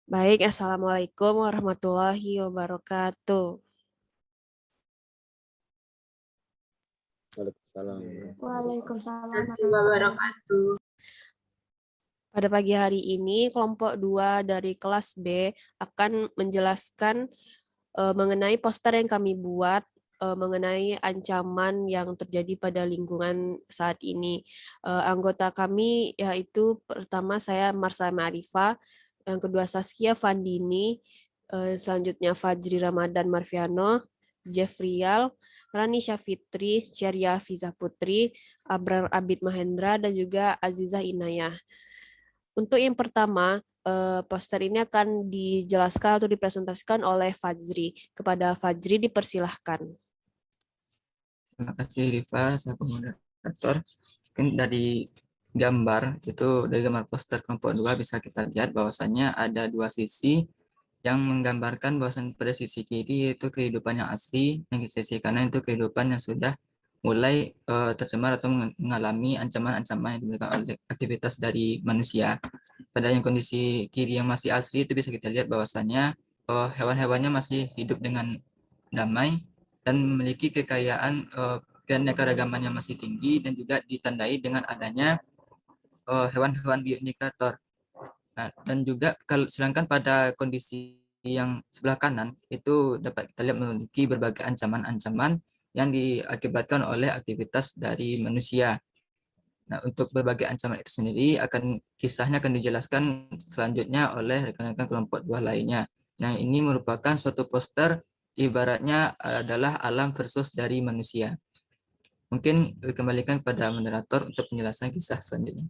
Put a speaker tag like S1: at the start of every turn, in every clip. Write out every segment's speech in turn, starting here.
S1: Baik, Assalamualaikum warahmatullahi wabarakatuh.
S2: Waalaikumsalam.
S3: Waalaikumsalam
S4: wabarakatuh.
S1: Pada pagi hari ini, kelompok 2 dari kelas B akan menjelaskan mengenai poster yang kami buat mengenai ancaman yang terjadi pada lingkungan saat ini. Anggota kami yaitu pertama saya Marsha Marifa, yang kedua Saskia Vandini, selanjutnya Fajri Ramadan Marviano, Jeffrial, Rani Syafitri, Ceria Fiza Putri, Abrar Abid Mahendra, dan juga Azizah Inayah. Untuk yang pertama, poster ini akan dijelaskan atau dipresentasikan oleh Fajri. Kepada Fajri dipersilahkan.
S5: Terima kasih Rifa, selaku moderator. Mungkin dari gambar poster kelompok 2 bisa kita lihat bahwasannya ada dua sisi yang menggambarkan bahwasan pada sisi kiri itu kehidupan yang asli, yang di sisi kanan itu kehidupan yang sudah mulai tercemar atau mengalami ancaman-ancaman yang diberikan oleh aktivitas dari manusia. Pada yang kondisi kiri yang masih asli itu bisa kita lihat bahwasannya hewan-hewannya masih hidup dengan damai dan memiliki kekayaan keanekaragaman yang masih tinggi dan juga ditandai dengan adanya hewan-hewan bioindikator. Nah, dan juga sedangkan pada kondisi yang sebelah kanan itu dapat kita lihat memiliki berbagai ancaman-ancaman yang diakibatkan oleh aktivitas dari manusia. Nah, untuk berbagai ancaman itu sendiri kisahnya akan dijelaskan selanjutnya oleh rekan-rekan kelompok 2 lainnya. Yang ini merupakan suatu poster ibaratnya adalah alam versus dari manusia. Mungkin dikembalikan kepada moderator untuk penjelasan kisah selanjutnya.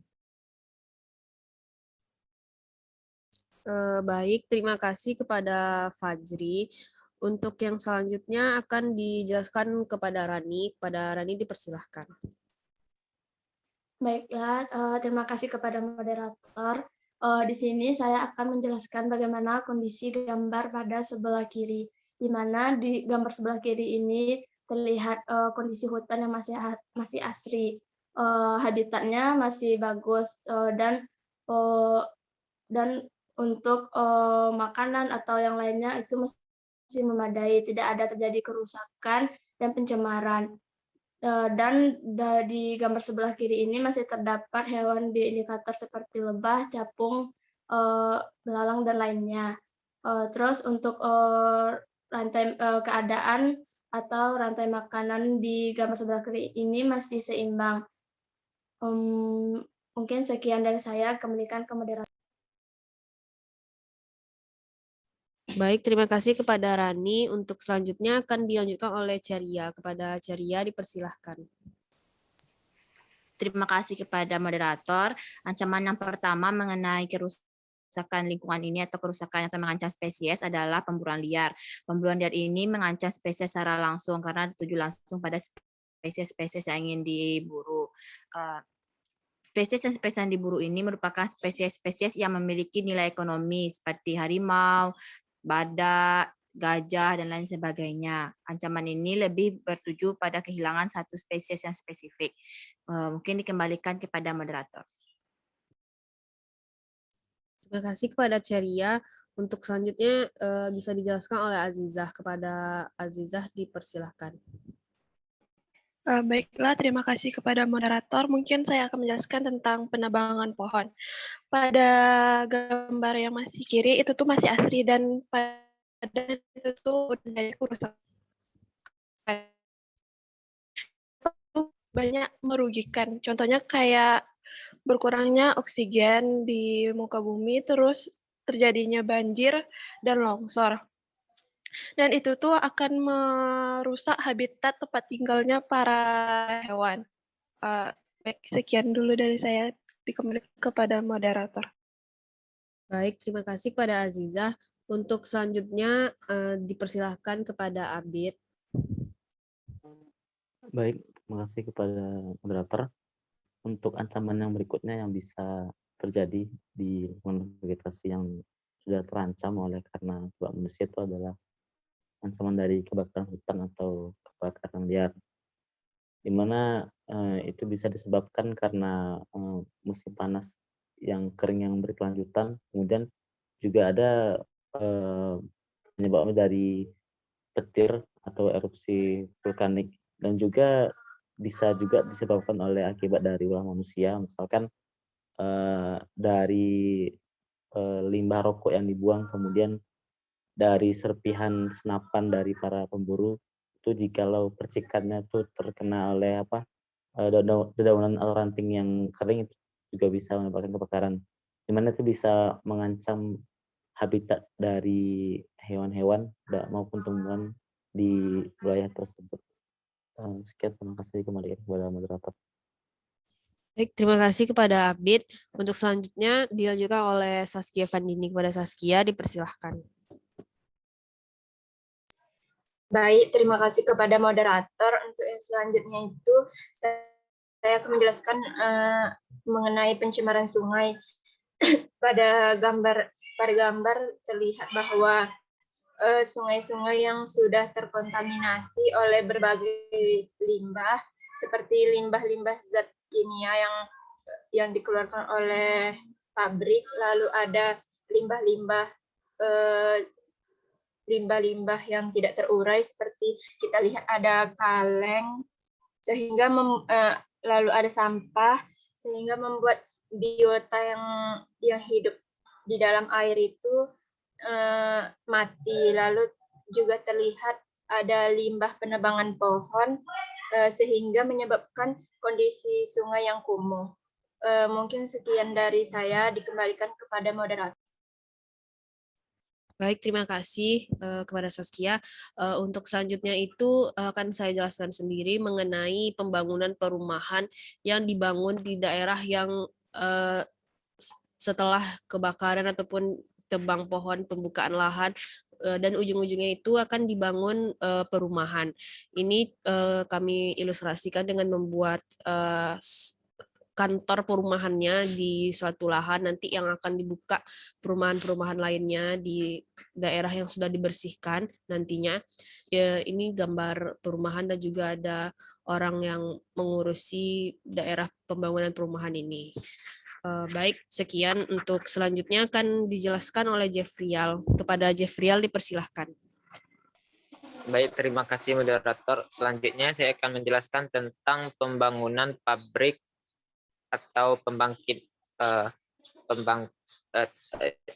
S1: Baik, terima kasih kepada Fajri. Untuk yang selanjutnya akan dijelaskan kepada Rani. Kepada Rani dipersilahkan.
S3: Baiklah, terima kasih kepada moderator. Di sini saya akan menjelaskan bagaimana kondisi gambar pada sebelah kiri, di mana di gambar sebelah kiri ini terlihat kondisi hutan yang masih asri, habitatnya masih bagus, dan untuk makanan atau yang lainnya itu masih memadai, tidak ada terjadi kerusakan dan pencemaran. Dan di gambar sebelah kiri ini masih terdapat hewan bioindikator seperti lebah, capung, belalang, dan lainnya. Terus untuk rantai keadaan atau rantai makanan di gambar sebelah kiri ini masih seimbang. Mungkin sekian dari saya, kembalikan ke moderator.
S1: Baik, terima kasih kepada Rani. Untuk selanjutnya akan dilanjutkan oleh Ceria. Kepada Ceria dipersilahkan.
S4: Terima kasih kepada moderator. Ancaman yang pertama mengenai kerusakan lingkungan ini atau kerusakan yang mengancam spesies adalah pemburuan liar. Pemburuan liar ini mengancam spesies secara langsung karena dituju langsung pada spesies-spesies yang ingin diburu. Spesies yang diburu ini merupakan spesies-spesies yang memiliki nilai ekonomi seperti harimau, badak, gajah, dan lain sebagainya. Ancaman ini lebih bertuju pada kehilangan satu spesies yang spesifik. Mungkin dikembalikan kepada moderator.
S1: Terima kasih kepada Ceria. Untuk selanjutnya bisa dijelaskan oleh Azizah. Kepada Azizah dipersilahkan.
S6: Baiklah, terima kasih kepada moderator. Mungkin saya akan menjelaskan tentang penebangan pohon. Pada gambar yang masih kiri itu tuh masih asri dan pada itu tuh udah ada kerusakan. Banyak merugikan. Contohnya kayak berkurangnya oksigen di muka bumi, terus terjadinya banjir dan longsor. Dan itu tuh akan merusak habitat tempat tinggalnya para hewan. Baik, sekian dulu dari saya, dikembalikan kepada moderator.
S1: Baik, terima kasih kepada Azizah. Untuk selanjutnya dipersilahkan kepada Abid.
S2: Baik, terima kasih kepada moderator. Untuk ancaman yang berikutnya yang bisa terjadi di lingkungan vegetasi yang sudah terancam oleh karena manusia itu adalah ancaman dari kebakaran hutan atau kebakaran liar, di mana itu bisa disebabkan karena musim panas yang kering yang berkelanjutan, kemudian juga ada penyebabnya dari petir atau erupsi vulkanik, dan juga bisa juga disebabkan oleh akibat dari ulah manusia, misalkan dari limbah rokok yang dibuang, kemudian dari serpihan senapan dari para pemburu itu, jikalau percikannya itu terkena oleh dedaunan atau ranting yang kering, itu juga bisa menyebabkan kebakaran, di mana itu bisa mengancam habitat dari hewan-hewan maupun tumbuhan di wilayah tersebut. Sekian, terima kasih kembali kepada moderator.
S1: Baik, terima kasih kepada Abid. Untuk selanjutnya dilanjutkan oleh Saskia Vandini. Kepada Saskia, dipersilahkan.
S3: Baik, terima kasih kepada moderator. Untuk yang selanjutnya itu saya akan menjelaskan mengenai pencemaran sungai. Pada gambar terlihat bahwa sungai-sungai yang sudah terkontaminasi oleh berbagai limbah, seperti limbah-limbah zat kimia yang dikeluarkan oleh pabrik, lalu ada limbah-limbah yang tidak terurai, seperti kita lihat ada kaleng, sehingga lalu ada sampah, sehingga membuat biota yang hidup di dalam air itu mati. Lalu juga terlihat ada limbah penebangan pohon, sehingga menyebabkan kondisi sungai yang kumuh. Mungkin sekian dari saya, dikembalikan kepada moderator.
S1: Baik, terima kasih kepada Saskia. Untuk selanjutnya itu akan saya jelaskan sendiri mengenai pembangunan perumahan yang dibangun di daerah yang setelah kebakaran ataupun tebang pohon, pembukaan lahan, dan ujung-ujungnya itu akan dibangun perumahan. Ini kami ilustrasikan dengan membuat kantor perumahannya di suatu lahan, nanti yang akan dibuka perumahan-perumahan lainnya di daerah yang sudah dibersihkan nantinya. Ini gambar perumahan dan juga ada orang yang mengurusi daerah pembangunan perumahan ini. Baik, sekian. Untuk selanjutnya akan dijelaskan oleh Jeffrial. Kepada Jeffrial dipersilahkan.
S7: Baik, terima kasih moderator. Selanjutnya saya akan menjelaskan tentang pembangunan pabrik atau pembangkit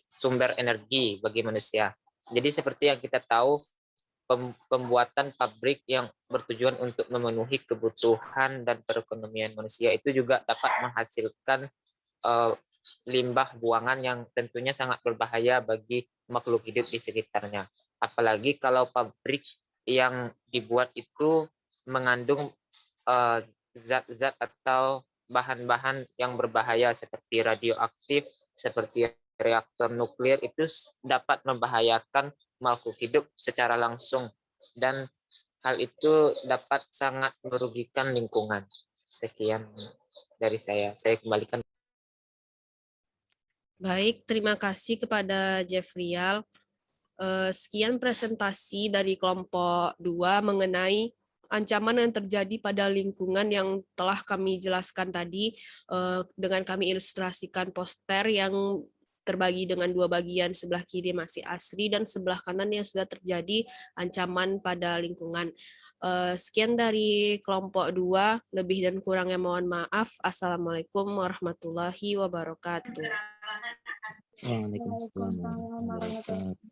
S7: sumber energi bagi manusia. Jadi seperti yang kita tahu, pembuatan pabrik yang bertujuan untuk memenuhi kebutuhan dan perekonomian manusia itu juga dapat menghasilkan limbah buangan yang tentunya sangat berbahaya bagi makhluk hidup di sekitarnya. Apalagi kalau pabrik yang dibuat itu mengandung zat-zat atau bahan-bahan yang berbahaya seperti radioaktif, seperti reaktor nuklir, itu dapat membahayakan makhluk hidup secara langsung, dan hal itu dapat sangat merugikan lingkungan. Sekian dari saya kembalikan.
S1: Baik, terima kasih kepada Jeffrial. Sekian presentasi dari kelompok 2 mengenai ancaman yang terjadi pada lingkungan yang telah kami jelaskan tadi, dengan kami ilustrasikan poster yang terbagi dengan 2 bagian, sebelah kiri masih asri dan sebelah kanan yang sudah terjadi ancaman pada lingkungan. Sekian dari kelompok 2, lebih dan kurangnya mohon maaf. Assalamualaikum warahmatullahi wabarakatuh.
S2: Waalaikumsalam warahmatullahi wabarakatuh.